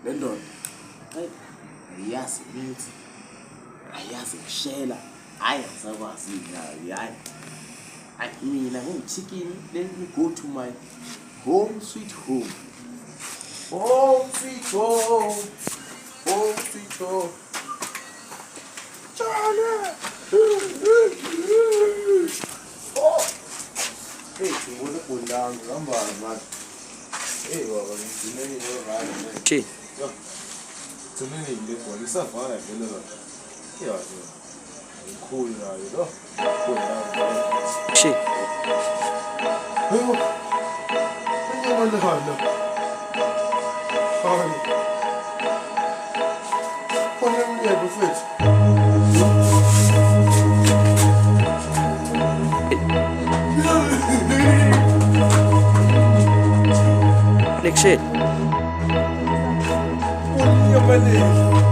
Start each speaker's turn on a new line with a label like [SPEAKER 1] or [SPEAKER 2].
[SPEAKER 1] le ndoda ayiyazi imithi, ayiyazi ukushela, hhayi angisakwazi-ke hhayi. Mina ngichicken, let me go to my home sweet home. Home sweet home. Home sweet home. Charlie! Oh! Hey, ngibona ibhondanga ngihambani manje. Hey baba, ngigcineni right man.
[SPEAKER 2] Che.
[SPEAKER 1] Yo. Tsemeni ngibona isavana vele la. Yeah, yeah. Cool nayo lo.
[SPEAKER 2] Che.
[SPEAKER 1] Hey. Ayun hala. Hayi. Khona mnyebo mfethu.
[SPEAKER 2] Next shit.
[SPEAKER 1] Olha, mané.